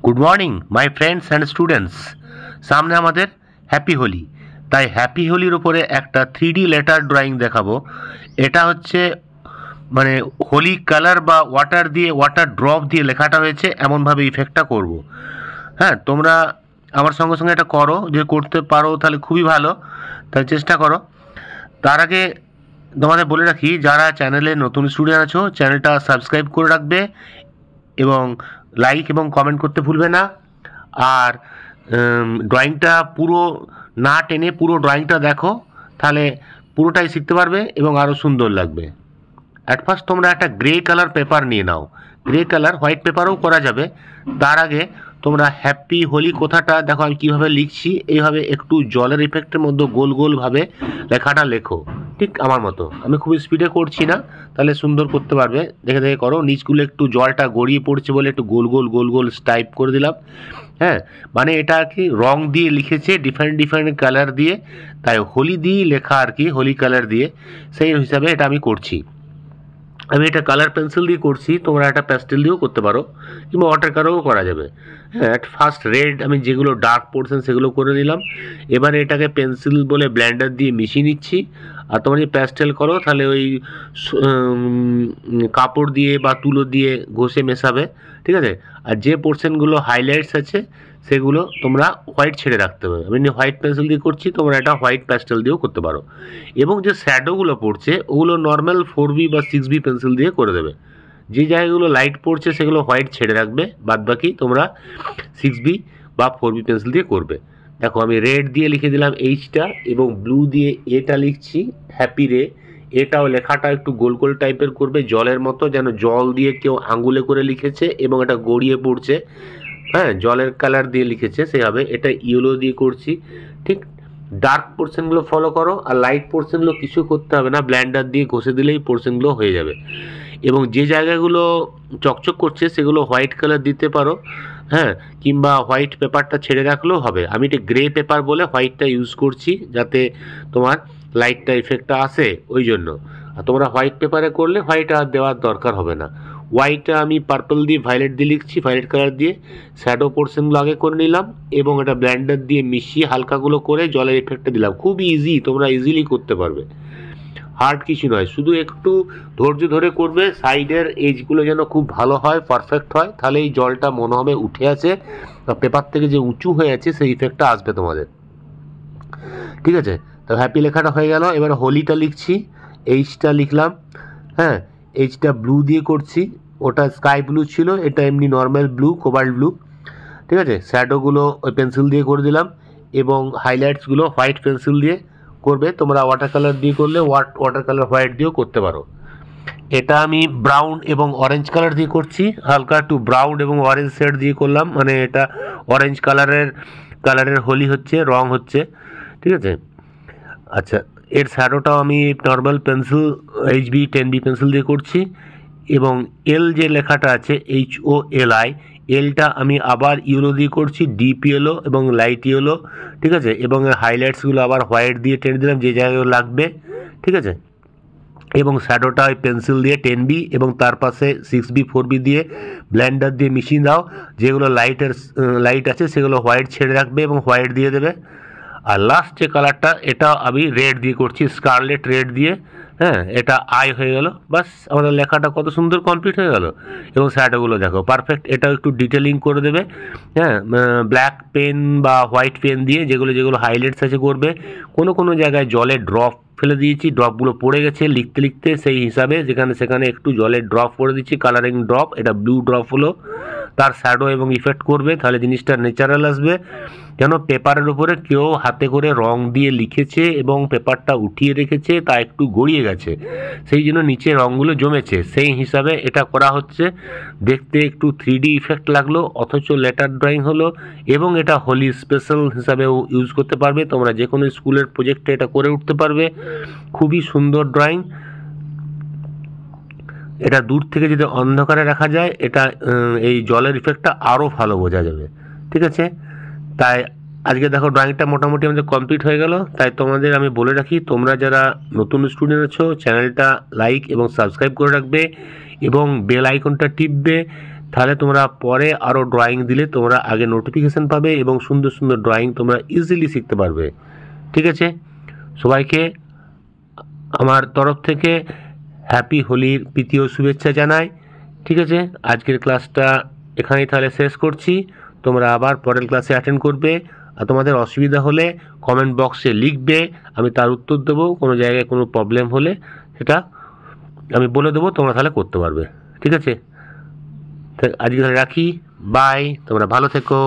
Good morning my friends and students. সামনে আমাদের happy Holi, তাই হ্যাপি হোলির উপরে একটা 3D লেটার ড্রয়িং দেখাবো। এটা হচ্ছে মানে হোলি কালার বা ওয়াটার ড্রপ দিয়ে লেখাটা হয়েছে, এমনভাবে ইফেক্টটা করব। হ্যাঁ, তোমরা আমার সঙ্গে সঙ্গে এটা করো, যে করতে পারো তাহলে খুবই ভালো, তাই চেষ্টা করো। তার আগে তোমাদের বলে রাখি, যারা চ্যানেলে নতুন স্টুডেন্ট আছো চ্যানেলটা সাবস্ক্রাইব করে রাখবে এবং লাইক এবং কমেন্ট করতে ভুলবে না। আর ড্রয়িংটা পুরো না টেনে পুরো ড্রয়িংটা দেখো, তাহলে পুরোটাই শিখতে পারবে এবং আরও সুন্দর লাগবে। অ্যাট ফার্স্ট তোমরা একটা গ্রে কালার পেপার নিয়ে নাও। গ্রে কালার হোয়াইট পেপারও করা যাবে। তার আগে তোমরা হ্যাপি হোলি কথাটা দেখো আমি কীভাবে লিখছি। এইভাবে একটু জলের ইফেক্টের মধ্যে গোল গোলভাবে লেখাটা লেখো, ঠিক আমার মতো। আমি খুব স্পিডে করছি না, তাহলে সুন্দর করতে পারবে। দেখে দেখে করো। নিচগুলো একটু জলটা গড়িয়ে পড়ছে বলে একটু গোল গোল টাইপ করে দিলাম। হ্যাঁ, মানে এটা আর কি রং দিয়ে লিখেছে, ডিফারেন্ট ডিফারেন্ট কালার দিয়ে, তাই হোলি দিয়ে লেখা আর কি, হোলি কালার দিয়ে। সেই হিসাবে এটা আমি করছি। আমি এটা কালার পেন্সিল দিয়ে করছি, তোমরা একটা প্যাস্টেল দিয়েও করতে পারো কিংবা ওয়াটার কালারও করা যাবে। হ্যাঁ, অ্যাট ফার্স্ট রেড আমি যেগুলো ডার্ক পোর্শন সেগুলো করে নিলাম। এবারে এটাকে পেন্সিল বলে ব্লেন্ডার দিয়ে মিশিয়ে নিচ্ছি। আর তোমরা যদি প্যাস্টেল করো তাহলে ওই কাপড় দিয়ে বা তুলো দিয়ে ঘষে মেশাবে, ঠিক আছে। আর যে পোর্শনগুলো হাইলাইটস আছে সেগুলো তোমরা হোয়াইট ছেড়ে রাখতে হবে। আমি হোয়াইট পেন্সিল দিয়ে করছি, তোমরা এটা হোয়াইট প্যাস্টেল দিয়েও করতে পারো। এবং যে শ্যাডোগুলো পড়ছে ওগুলো নর্মাল 4B বা 6B পেন্সিল দিয়ে করে দেবে। যে জায়গাগুলো লাইট পড়ছে সেগুলো হোয়াইট ছেড়ে রাখবে, বাদবাকি তোমরা 6B বা 4B পেন্সিল দিয়ে করবে। দেখো আমি রেড দিয়ে লিখে দিলাম এইচটা, এবং ব্লু দিয়ে এটা লিখছি হ্যাপি রে। এটাও লেখাটা একটু গোল গোল টাইপের করবে, জলের মতো, যেন জল দিয়ে কেউ আঙুলে করে লিখেছে এবং এটা গড়িয়ে পড়ছে। হ্যাঁ, জলের কালার দিয়ে লিখেছে সেভাবে। এটা ইয়েলো দিয়ে করছি। ঠিক ডার্ক পোর্শনগুলো ফলো করো, আর লাইট পোর্শনগুলো কিছু করতে হবে না, ব্লেন্ডার দিয়ে ঘষে দিলেই পোর্শনগুলো হয়ে যাবে। এবং যে জায়গাগুলো চকচক করছে সেগুলো হোয়াইট কালার দিতে পারো। হ্যাঁ, কিংবা হোয়াইট পেপারটা ছেড়ে রাখলেও হবে। আমি এটা গ্রে পেপার বলে হোয়াইটটা ইউজ করছি, যাতে তোমার লাইটটা ইফেক্টটা আসে, ওই জন্য। আর তোমরা হোয়াইট পেপারে করলে হোয়াইট আর দেওয়ার দরকার হবে না। হোয়াইটটা আমি পার্পল দিয়ে ভায়োলেট দিয়ে লিখছি, ভায়োলেট কালার দিয়ে শ্যাডো পোর্শনগুলো আগে করে নিলাম এবং এটা ব্লেন্ডার দিয়ে মিশিয়ে হালকাগুলো করে জলের ইফেক্টটা দিলাম। খুব ইজি, তোমরা ইজিলি করতে পারবে, হার্ড কিছু নয়। শুধু একটু ধৈর্য ধরে করবে, সাইডের এজগুলো যেন খুব ভালো হয়, পারফেক্ট হয়, তাহলে এই জলটা মনে হবে উঠে আছে বা পেপার থেকে যে উঁচু হয়ে আছে সেই ইফেক্টটা আসবে তোমাদের, ঠিক আছে। তো হ্যাপি লেখাটা হয়ে গেল। এবার হোলিটা লিখছি, এইচটা লিখলাম। হ্যাঁ, এইচটা ব্লু দিয়ে করছি, ওটা স্কাই ব্লু ছিল, এটা এমনি নর্মাল ব্লু, কোবাল্ট ব্লু, ঠিক আছে। শ্যাডোগুলো ওই পেন্সিল দিয়ে করে দিলাম এবং হাইলাইটসগুলো হোয়াইট পেন্সিল দিয়ে করবে। তোমরা ওয়াটার কালার দিয়ে করলে ওয়াটার কালার হোয়াইট দিয়েও করতে পারো। এটা আমি ব্রাউন এবং অরেঞ্জ কালার দিয়ে করছি, হালকা একটু ব্রাউন এবং অরেঞ্জ শেড দিয়ে করলাম, মানে এটা অরেঞ্জ কালারের হোলি হচ্ছে, রং হচ্ছে, ঠিক আছে। আচ্ছা, এর শ্যাডোটাও আমি normal pencil HB 10B pencil দিয়ে করছি। এবং এল যে লেখাটা আছে HOLI, এলটা আমি আবার ইয়েলো দিয়ে করছি, ডিপ ইয়েলো এবং লাইট ইয়েলো, ঠিক আছে। এবং হাইলাইটসগুলো আবার হোয়াইট দিয়ে টেনে দিলাম যে জায়গায় লাগবে, ঠিক আছে। এবং শ্যাডোটা ওই পেন্সিল দিয়ে 10B এবং তার পাশে 6B 4B দিয়ে ব্লেন্ডার দিয়ে মিশিয়ে দাও। যেগুলো লাইট আছে সেগুলো হোয়াইট ছেড়ে রাখবে এবং হোয়াইট দিয়ে দেবে। আর লাস্ট যে কালারটা, এটা আমি রেড দিয়ে করছি, স্কারলেট রেড দিয়ে। হ্যাঁ, এটা আই হয়ে গেল। বাস, আমাদের লেখাটা কত সুন্দর কমপ্লিট হয়ে গেল। এবং শ্যাডোগুলো দেখো পারফেক্ট। এটাও একটু ডিটেলিং করে দেবে। হ্যাঁ, ব্ল্যাক পেন বা হোয়াইট পেন দিয়ে যেগুলো হাইলাইটস আছে করবে। কোনো জায়গায় জলের ড্রপ ফেলে দিয়েছি, ড্রপগুলো পড়ে গেছে লিখতে লিখতে, সেই হিসাবে সেখানে একটু জলের ড্রপ পড়ে দিচ্ছি, কালারিং ড্রপ। এটা ব্লু ড্রপ হলো, তার শ্যাডো এবং ইফেক্ট করবে, তাহলে জিনিসটা ন্যাচারাল আসবে। যেন পেপারের উপরে কেউ হাতে করে রং দিয়ে লিখেছে এবং পেপারটা উঠিয়ে রেখেছে, তা একটু গড়িয়ে গেছে, সেই জন্য নিচে রঙগুলো জমেছে, সেই হিসাবে এটা করা হচ্ছে। দেখতে একটু 3D ইফেক্ট লাগলো, অথচ লেটার ড্রয়িং হলো। এবং এটা হোলি স্পেশাল হিসাবেও ইউজ করতে পারবে, তোমরা যে কোনো স্কুলের প্রজেক্টে এটা করে উঠতে পারবে। খুবই সুন্দর ড্রয়িং। এটা দূর থেকে যদি অন্ধকারে রাখা যায়, এটা এই জলের ইফেক্টটা আরও ভালো বোঝা যাবে, ঠিক আছে। তাই আজকে দেখো ড্রয়িংটা মোটামুটি আমাদের কমপ্লিট হয়ে গেল। তাই তোমাদের আমি বলে রাখি, তোমরা যারা নতুন স্টুডেন্ট আছো চ্যানেলটা লাইক এবং সাবস্ক্রাইব করে রাখবে এবং বেল আইকনটা টিপবে, তাহলে তোমরা পরে আরও ড্রয়িং দিলে তোমরা আগে নোটিফিকেশান পাবে এবং সুন্দর সুন্দর ড্রয়িং তোমরা ইজিলি শিখতে পারবে। ঠিক আছে, সবাইকে আমার তরফ থেকে হ্যাপি হোলির প্রীতি ও শুভেচ্ছা জানাই। ঠিক আছে, আজকের ক্লাসটা এখানেই তাহলে শেষ করছি। তোমরা আবার পরের ক্লাসে অ্যাটেন্ড করবে, আর তোমাদের অসুবিধা হলে কমেন্ট বক্সে লিখবে, আমি তার উত্তর দেবো। কোনো জায়গায় কোনো প্রবলেম হলে সেটা আমি বলে দেবো, তোমরা তাহলে করতে পারবে। ঠিক আছে, আজকে তাহলে রাখি, বাই, তোমরা ভালো থেকো।